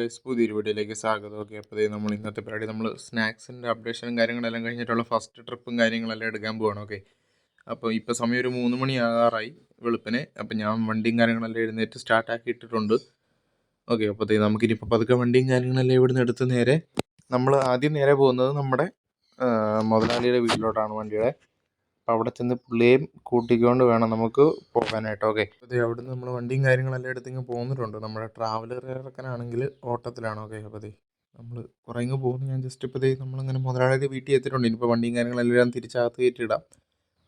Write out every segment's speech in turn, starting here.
Guys, പുതിയൊരു വീഡിയോയിലേക്ക് സ്വാഗതം. ഓക്കെ, അപ്പോൾ നമ്മൾ ഇന്നത്തെ പരിപാടി നമ്മൾ സ്നാക്സിൻ്റെ അപ്ഡേഷനും കാര്യങ്ങളെല്ലാം കഴിഞ്ഞിട്ടുള്ള ഫസ്റ്റ് ട്രിപ്പും കാര്യങ്ങളെല്ലാം എടുക്കാൻ പോവാണ്. ഓക്കെ, അപ്പോൾ ഇപ്പോൾ സമയം ഒരു 3 മണി ആകാറായി വെളുപ്പിന്. അപ്പോൾ ഞാൻ വണ്ടിയും കാര്യങ്ങളെല്ലാം എഴുന്നേറ്റ് സ്റ്റാർട്ടാക്കി ഇട്ടിട്ടുണ്ട്. ഓക്കെ, അപ്പോൾ നമുക്കിനിപ്പോൾ പതുക്കെ വണ്ടിയും കാര്യങ്ങളെല്ലാം ഇവിടുന്ന് എടുത്ത് നമ്മൾ ആദ്യം നേരെ പോകുന്നത് നമ്മുടെ മുതലാളിയുടെ വീട്ടിലോട്ടാണ് വണ്ടിയുടെ. അപ്പോൾ അവിടെ ചെന്ന് പുള്ളിയെയും കൂട്ടിക്കൊണ്ട് വേണം നമുക്ക് പോകാനായിട്ട്. ഓക്കെ, അപ്പോൾ അവിടെ നിന്ന് നമ്മൾ വണ്ടിയും കാര്യങ്ങളെല്ലാം എടുത്തിങ്ങ് പോന്നിട്ടുണ്ട്. നമ്മുടെ ട്രാവലർ ഇറക്കാനാണെങ്കിൽ ഓട്ടത്തിലാണ്. ഓക്കെ, അപ്പോൾ നമ്മൾ കുറേ ഇങ്ങ് പോകുന്നു. ഞാൻ ജസ്റ്റ് ഇപ്പോൾ നമ്മളങ്ങനെ മുതലാളിയുടെ വീട്ടിൽ എത്തിയിട്ടുണ്ട്. ഇനിയിപ്പോൾ വണ്ടിയും കാര്യങ്ങളെല്ലാം തിരിച്ചകത്ത് കയറ്റിയിടാം.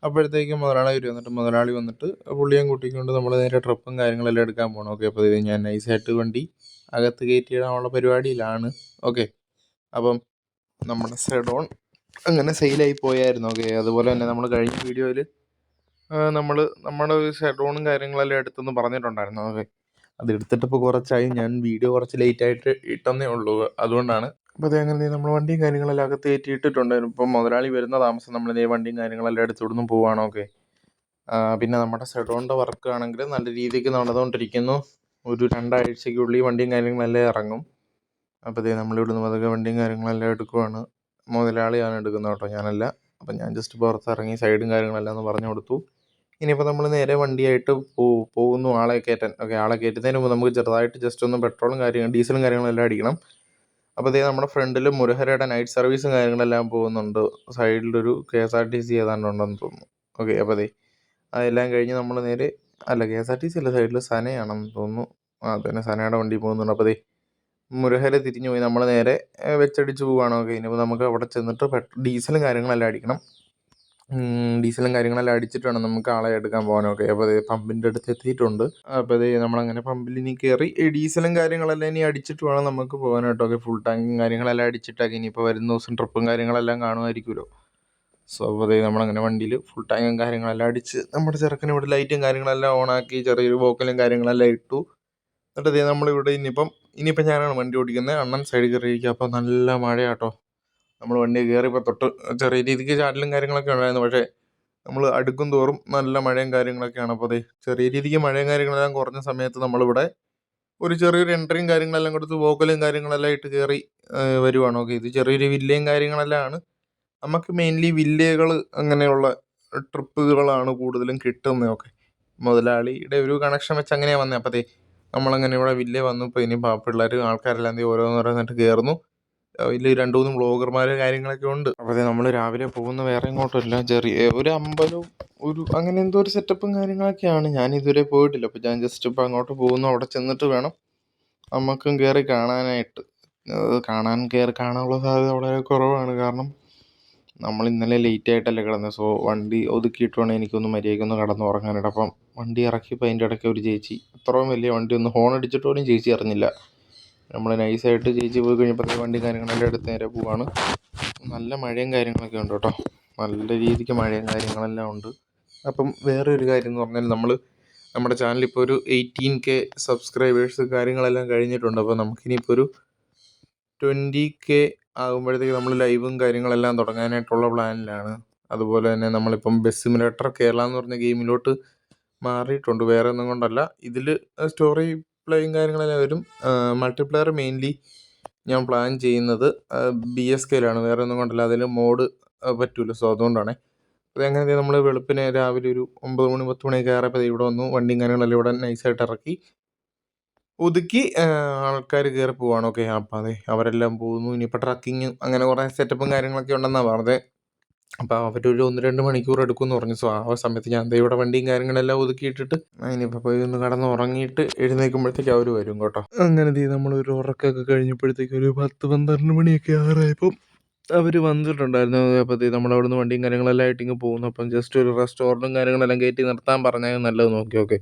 അപ്പോഴത്തേക്കും മുതലാളി വരും. മുതലാളി വന്നിട്ട് പുള്ളിയും കൂട്ടിക്കൊണ്ട് നമ്മൾ നേരെ ട്രിപ്പും കാര്യങ്ങളെല്ലാം എടുക്കാൻ പോകണം. ഓക്കെ, അപ്പോൾ ഞാൻ നൈസായിട്ട് വണ്ടി അകത്ത് കയറ്റിയിടാനുള്ള പരിപാടിയിലാണ്. ഓക്കെ, അപ്പം നമ്മുടെ സെഡോൺ അങ്ങനെ സെയിലായി പോയായിരുന്നു. ഓക്കെ, അതുപോലെ തന്നെ നമ്മൾ കഴിഞ്ഞ വീഡിയോയിൽ നമ്മുടെ സെഡോണും കാര്യങ്ങളെല്ലാം എടുത്തെന്ന് പറഞ്ഞിട്ടുണ്ടായിരുന്നു. ഓക്കെ, അത് എടുത്തിട്ടിപ്പോൾ കുറച്ചായി. ഞാൻ വീഡിയോ കുറച്ച് ലേറ്റായിട്ട് ഇട്ടെന്നേ ഉള്ളൂ, അതുകൊണ്ടാണ്. അപ്പോൾ അങ്ങനെ നമ്മൾ വണ്ടിയും കാര്യങ്ങളെല്ലാം അകത്ത് കയറ്റി ഇട്ടിട്ടുണ്ടായിരുന്നു. ഇപ്പം മുതലാളി വരുന്ന താമസം നമ്മൾ വണ്ടിയും കാര്യങ്ങളെല്ലാം എടുത്തുവിടുന്ന് പോവുകയാണ്. ഓക്കെ, പിന്നെ നമ്മുടെ സെഡോണിൻ്റെ വർക്ക് ആണെങ്കിൽ നല്ല രീതിക്ക് നടന്നുകൊണ്ടിരിക്കുന്നു. ഒരു 2 ആഴ്ചയ്ക്കുള്ളിൽ വണ്ടിയും കാര്യങ്ങളെല്ലാം ഇറങ്ങും. അപ്പോൾ നമ്മളിവിടുന്ന് പതുക്കെ വണ്ടിയും കാര്യങ്ങളെല്ലാം എടുക്കുവാണ്. മുതലാളിയാണ് എടുക്കുന്നത് കേട്ടോ, ഞാനല്ല. അപ്പം ഞാൻ ജസ്റ്റ് പുറത്തിറങ്ങി സൈഡും കാര്യങ്ങളെല്ലാം ഒന്ന് പറഞ്ഞു കൊടുത്തു. ഇനിയിപ്പോൾ നമ്മൾ നേരെ വണ്ടിയായിട്ട് പോകുന്നു ആളെ കയറ്റാൻ. ഓക്കെ, ആളെ കയറ്റുന്നതിന് മുമ്പ് നമുക്ക് ചെറുതായിട്ട് ജസ്റ്റ് ഒന്ന് പെട്രോളും ഡീസലും കാര്യങ്ങളെല്ലാം അടിക്കണം. അപ്പോൾ നമ്മുടെ ഫ്രണ്ടിൽ മുരഹരയുടെ നൈറ്റ് സർവീസും കാര്യങ്ങളെല്ലാം പോകുന്നുണ്ട്. സൈഡിലൊരു KSRTC ഏതാണ്ടുണ്ടെന്ന് തോന്നുന്നു. ഓക്കെ, അപ്പോൾ അതെല്ലാം കഴിഞ്ഞ് നമ്മൾ നേരെ KSRTC അല്ല, സൈഡിൽ സനയാണെന്ന് തോന്നുന്നു. തന്നെ സനയുടെ വണ്ടി പോകുന്നുണ്ട്. അപ്പോൾ മുരഹര തിരിഞ്ഞു പോയി നമ്മൾ നേരെ വെച്ചടിച്ച് പോവുകയാണ്. ഓക്കെ, ഇനിയിപ്പോൾ നമുക്ക് അവിടെ ചെന്നിട്ട് ഡീസലും കാര്യങ്ങളെല്ലാം അടിക്കണം. ഡീസലും കാര്യങ്ങളെല്ലാം അടിച്ചിട്ട് വേണം നമുക്ക് ആളെ എടുക്കാൻ പോകാനൊക്കെ. അപ്പോൾ പമ്പിൻ്റെ അടുത്ത് എത്തിയിട്ടുണ്ട്. അപ്പോൾ നമ്മളങ്ങനെ പമ്പിൽ ഇനി കയറി ഡീസലും കാര്യങ്ങളെല്ലാം ഇനി അടിച്ചിട്ട് വേണം നമുക്ക് പോകാനായിട്ടോ. ഓക്കെ, ഫുൾ ടാങ്കും കാര്യങ്ങളെല്ലാം അടിച്ചിട്ടൊക്കെ ഇനിയിപ്പോൾ വരുന്ന ദിവസം ട്രിപ്പും കാര്യങ്ങളെല്ലാം കാണുമായിരിക്കുമല്ലോ. സോ അപ്പോൾ നമ്മളങ്ങനെ വണ്ടിയിൽ ഫുൾ ടാങ്കും കാര്യങ്ങളെല്ലാം അടിച്ച് നമ്മുടെ ചെറുക്കന് ഇവിടെ ലൈറ്റും കാര്യങ്ങളെല്ലാം ഓണാക്കി ചെറിയൊരു വോക്കലും കാര്യങ്ങളെല്ലാം ഇട്ടു. എന്നിട്ട് നമ്മളിവിടെ ഇനിയിപ്പോൾ ഞാനാണ് വണ്ടി ഓടിക്കുന്നത്. അണ്ണൻ സൈഡിൽ കയറിയിരിക്കുക. അപ്പോൾ നല്ല മഴയാട്ടോ. നമ്മൾ വണ്ടി കയറിയപ്പോൾ തൊട്ട് ചെറിയ രീതിക്ക് ചാറ്റലും കാര്യങ്ങളൊക്കെ ഉണ്ടായിരുന്നു. പക്ഷേ നമ്മൾ അടുക്കും തോറും നല്ല മഴയും കാര്യങ്ങളൊക്കെയാണ്. അപ്പോൾ ചെറിയ രീതിക്ക് മഴയും കാര്യങ്ങളെല്ലാം കുറഞ്ഞ സമയത്ത് നമ്മളിവിടെ ഒരു ചെറിയൊരു എൻട്രിയും കാര്യങ്ങളെല്ലാം കൊടുത്ത് വോക്കലും കാര്യങ്ങളെല്ലാം ഇട്ട് കയറി വരുവാണ്. ഓക്കെ, ഇത് ചെറിയൊരു വില്ലയും കാര്യങ്ങളെല്ലാം ആണ്. നമുക്ക് മെയിൻലി വില്ലകൾ അങ്ങനെയുള്ള ട്രിപ്പുകളാണ് കൂടുതലും കിട്ടുന്നത്. ഓക്കെ, മുതലാളിയുടെ ഒരു കണക്ഷൻ വെച്ച് അങ്ങനെയാണ് വന്നത്. അപ്പോൾ നമ്മളങ്ങനെ ഇവിടെ വില്ലേ വന്നു. ഇപ്പോൾ ഇനി പിള്ളേർ ആൾക്കാരെല്ലാം ഓരോന്നിട്ട് കയറുന്നു. ഇതിൽ 2-3 വ്ളോഗർമാർ കാര്യങ്ങളൊക്കെ ഉണ്ട്. അപ്പോൾ നമ്മൾ രാവിലെ പോകുന്ന വേറെ ഇങ്ങോട്ടുമില്ല, ചെറിയ ഒരു അമ്പലവും അങ്ങനെ എന്തോ ഒരു സെറ്റപ്പും കാര്യങ്ങളൊക്കെയാണ്. ഞാൻ ഇതുവരെ പോയിട്ടില്ല. അപ്പോൾ ഞാൻ ജസ്റ്റ് ഇപ്പോൾ അങ്ങോട്ട് പോകുന്നു. അവിടെ ചെന്നിട്ട് വേണം നമുക്കും കയറി കാണാനായിട്ട്. കാണാനുള്ള സാധ്യത വളരെ കുറവാണ്. കാരണം നമ്മൾ ഇന്നലെ ലേറ്റ് ആയിട്ടല്ലേ കിടന്നത്. സോ വണ്ടി ഒതുക്കിയിട്ട് വേണം എനിക്കൊന്ന് മര്യാദയ്ക്കൊന്ന് കിടന്ന് ഉറങ്ങാനായിട്ട്. അപ്പം വണ്ടി ഇറക്കിയപ്പോൾ അതിൻ്റെ ഇടയ്ക്ക് ഒരു ചേച്ചി അത്രയും വലിയ വണ്ടി ഒന്ന് ഹോൺ അടിച്ചിട്ട് പോലും ചേച്ചി അറിഞ്ഞില്ല. നമ്മൾ നൈസായിട്ട് ചേച്ചി പോയി കഴിഞ്ഞപ്പോൾ വണ്ടി കാര്യങ്ങളെല്ലാം എടുത്ത് നേരെ പോവാണ്. നല്ല മഴയും കാര്യങ്ങളൊക്കെ ഉണ്ട് കേട്ടോ, നല്ല രീതിക്ക് മഴയും കാര്യങ്ങളെല്ലാം ഉണ്ട്. അപ്പം വേറെ ഒരു കാര്യം എന്ന് പറഞ്ഞാൽ നമ്മുടെ ചാനൽ ഇപ്പോൾ ഒരു 18K സബ്സ്ക്രൈബേഴ്സ് കാര്യങ്ങളെല്ലാം കഴിഞ്ഞിട്ടുണ്ട്. അപ്പോൾ നമുക്കിനിയിപ്പോൾ ഒരു 20K ആകുമ്പോഴത്തേക്ക് നമ്മൾ ലൈവും കാര്യങ്ങളെല്ലാം തുടങ്ങാനായിട്ടുള്ള പ്ലാനിലാണ്. അതുപോലെ തന്നെ നമ്മളിപ്പം ബസ് സിമുലേറ്റർ കേരള എന്ന് പറഞ്ഞ ഗെയിമിലോട്ട് മാറിയിട്ടുണ്ട്. വേറെ ഒന്നും കൊണ്ടല്ല, ഇതിൽ സ്റ്റോറി പ്ലേയും കാര്യങ്ങളെല്ലാം വരും. മൾട്ടിപ്ലെയർ മെയിൻലി ഞാൻ പ്ലാൻ ചെയ്യുന്നത് BSKയിലാണ്. വേറെ ഒന്നും കൊണ്ടല്ല, അതിൽ മോഡ് പറ്റൂല. സോ അതുകൊണ്ടാണ്. അങ്ങനെ നമ്മൾ വെളുപ്പിന് രാവിലെ ഒരു 9 മണി 10 മണിയൊക്കെ ആയപ്പോൾ ഇവിടെ വന്നു. വണ്ടിയും കാര്യങ്ങളെല്ലാം ഇവിടെ നൈസായിട്ട് ഇറക്കി ഒതുക്കി ആൾക്കാർ കയറി പോവാണ്. ഓക്കെ, അപ്പം അവരെല്ലാം പോകുന്നു. ഇനിയിപ്പോൾ ട്രക്കിങ് അങ്ങനെ കുറേ സെറ്റപ്പും കാര്യങ്ങളൊക്കെ ഉണ്ടെന്നാണ് പറഞ്ഞത്. അപ്പോൾ അവരൊരു 1-2 മണിക്കൂർ എടുക്കുമെന്ന് പറഞ്ഞു. സോ ആ സമയത്ത് ഞാൻ ഇവിടെ വണ്ടിയും കാര്യങ്ങളെല്ലാം ഒതുക്കിയിട്ടിട്ട് ഇനിയിപ്പോൾ പോയി ഒന്ന് കിടന്ന് ഉറങ്ങിയിട്ട് എഴുന്നേൽക്കുമ്പോഴത്തേക്ക് അവർ വരും കേട്ടോ. അങ്ങനെ നമ്മളൊരു ഉറക്കമൊക്കെ കഴിഞ്ഞപ്പോഴത്തേക്ക് ഒരു 10-12 മണിയൊക്കെ ആറായപ്പം അവർ വന്നിട്ടുണ്ടായിരുന്നു. അപ്പോൾ നമ്മളവിടെ നിന്ന് വണ്ടിയും കാര്യങ്ങളെല്ലാം ആയിട്ടിങ്ങ് പോകുന്നു. അപ്പം ജസ്റ്റ് ഒരു റെസ്റ്റോറൻറ്റും കാര്യങ്ങളെല്ലാം കയറ്റി നിർത്താൻ പറഞ്ഞാൽ നല്ലത് നോക്കി. ഓക്കെ,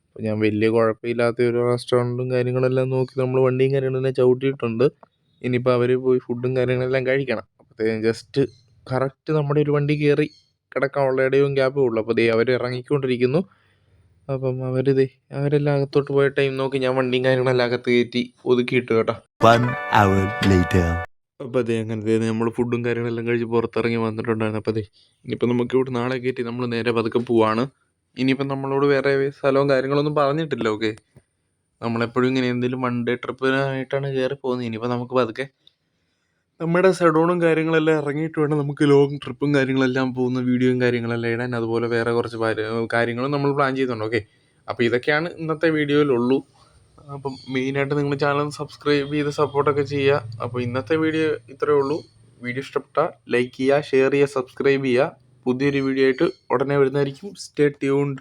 അപ്പോൾ ഞാൻ വലിയ കുഴപ്പമില്ലാത്ത ഒരു റെസ്റ്റോറൻറ്റും കാര്യങ്ങളെല്ലാം നോക്കി നമ്മൾ വണ്ടിയും കാര്യങ്ങളെല്ലാം ചവിട്ടിയിട്ടുണ്ട്. ഇനിയിപ്പോൾ അവർ പോയി ഫുഡും കാര്യങ്ങളെല്ലാം കഴിക്കണം. അപ്പോൾ ജസ്റ്റ് കറക്റ്റ് നമ്മുടെ ഒരു വണ്ടി കയറി കിടക്കാനുള്ള ഇടയും ഗ്യാപ്പും ഉള്ളൂ. അപ്പോൾ അവർ ഇറങ്ങിക്കൊണ്ടിരിക്കുന്നു. അപ്പം അവരെല്ലാം അകത്തോട്ട് പോയ ടൈം നോക്കി ഞാൻ വണ്ടിയും കാര്യങ്ങളെല്ലാം അകത്ത് കയറ്റി ഒതുക്കിയിട്ട് കേട്ടോ. അപ്പോൾ അങ്ങനെ നമ്മൾ ഫുഡും കാര്യങ്ങളെല്ലാം കഴിച്ച് പുറത്തിറങ്ങി വന്നിട്ടുണ്ടായിരുന്നു. അപ്പോൾ ഇനിയിപ്പോൾ നമുക്ക് ഇവിടെ നാളെ കയറ്റി നമ്മൾ നേരെ പതുക്കെ പോവാണ്. ഇനിയിപ്പം നമ്മളോട് വേറെ സ്ഥലവും കാര്യങ്ങളൊന്നും പറഞ്ഞിട്ടില്ല. ഓക്കെ, നമ്മളെപ്പോഴും ഇങ്ങനെ എന്തെങ്കിലും വൺ ഡേ ട്രിപ്പിനായിട്ടാണ് കയറി പോകുന്നത്. ഇനിയിപ്പോൾ നമുക്ക് പതുക്കെ നമ്മുടെ സെഡോണും കാര്യങ്ങളെല്ലാം ഇറങ്ങിയിട്ട് വേണം നമുക്ക് ലോങ് ട്രിപ്പും കാര്യങ്ങളെല്ലാം പോകുന്ന വീഡിയോയും കാര്യങ്ങളെല്ലാം ഇടാൻ. അതുപോലെ വേറെ കുറച്ച് കാര്യങ്ങളും നമ്മൾ പ്ലാൻ ചെയ്യുന്നുണ്ട്. ഓക്കെ, അപ്പോൾ ഇതൊക്കെയാണ് ഇന്നത്തെ വീഡിയോയിലുള്ളൂ. അപ്പം മെയിനായിട്ട് നിങ്ങൾ ചാനൽ സബ്സ്ക്രൈബ് ചെയ്ത് സപ്പോർട്ടൊക്കെ ചെയ്യുക. അപ്പോൾ ഇന്നത്തെ വീഡിയോ ഇത്രയേ ഉള്ളൂ. വീഡിയോ ഇഷ്ടപ്പെട്ടാൽ ലൈക്ക് ചെയ്യുക, ഷെയർ ചെയ്യുക, സബ്സ്ക്രൈബ് ചെയ്യുക. പുതിയൊരു വീഡിയോ ആയിട്ട് ഉടനെ വരുന്നതായിരിക്കും. Stay tuned.